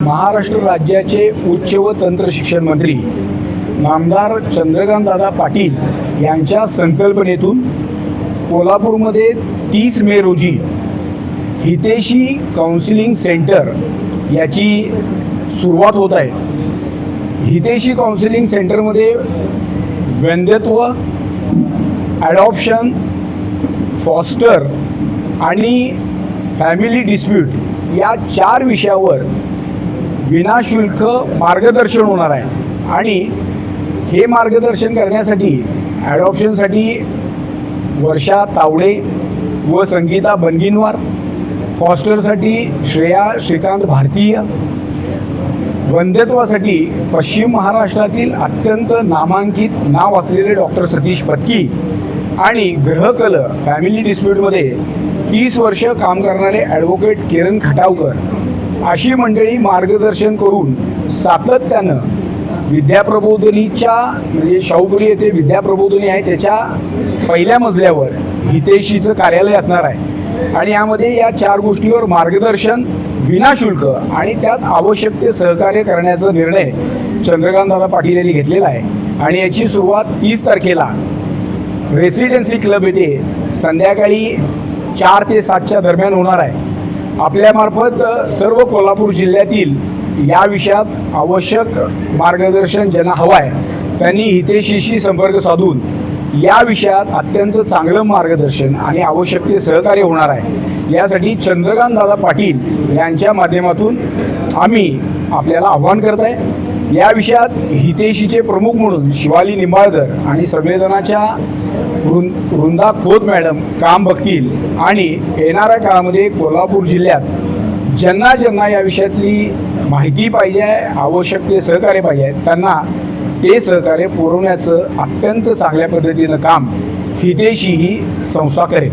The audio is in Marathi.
महाराष्ट्र राज्याचे उच्च व तंत्र शिक्षण मंत्री नामदार चंद्रकांतदादा पाटील यांच्या संकल्पनेतून कोल्हापूरमध्ये 30 मे रोजी हितेशी काउन्सिलिंग सेंटर याची सुरुवात होत आहे। हितेशी काउन्सिलिंग सेंटरमध्ये वैधत्व, ॲडॉप्शन, फॉस्टर आणि फॅमिली डिस्प्यूट या 4 विषयावर विनाशुल्क मार्गदर्शन होणार आहे। आणि हे मार्गदर्शन करण्यासाठी ॲडॉप्शनसाठी वर्षा तावडे व संगीता बनगिनवार, फॉस्टरसाठी श्रेया श्रीकांत भारतीय, वंध्यत्वासाठी पश्चिम महाराष्ट्रातील अत्यंत नामांकित नाव असलेले डॉक्टर सतीश पत्की आणि ग्रहकल फॅमिली डिस्प्यूटमध्ये 30 वर्ष काम करणारे ॲडव्होकेट किरण खटावकर अशी मंडळी मार्गदर्शन करून सातत्यानं विद्याप्रबोधिनीच्या म्हणजे शाहूपुरी येथे विद्याप्रबोधिनी आहे त्याच्या पहिल्या मजल्यावर हितेशीचं कार्यालय असणार आहे। आणि यामध्ये या 4 गोष्टीवर मार्गदर्शन विनाशुल्क आणि त्यात आवश्यक ते सहकार्य करण्याचा निर्णय चंद्रकांतदादा पाटील यांनी घेतलेला आहे। आणि याची सुरुवात 30 तारखेला रेसिडेन्सी क्लब येथे संध्याकाळी 4 ते 7च्या दरम्यान होणार आहे। आपल्यामार्फत सर्व कोल्हापूर जिल्ह्यातील या विषयात आवश्यक मार्गदर्शन ज्यांना हवं आहे त्यांनी हितेशीशी संपर्क साधून या विषयात अत्यंत चांगलं मार्गदर्शन आणि आवश्यक ते सहकार्य होणार आहे। यासाठी चंद्रकांतदादा पाटील यांच्या माध्यमातून आम्ही आपल्याला आव्हान करत आहे। या विषयात हितेशीचे प्रमुख म्हणून शिवाली निंबाळकर आणि संवेदनाच्या वृंदा खोत मॅडम काम बघतील। आणि येणाऱ्या काळामध्ये कोल्हापूर जिल्ह्यात ज्यांना या विषयातली माहिती पाहिजे आहे, आवश्यक ते सहकार्य पाहिजे आहे, त्यांना ते सहकार्य पुरवण्याचं अत्यंत चांगल्या पद्धतीनं काम हितेशी ही संस्था करेल।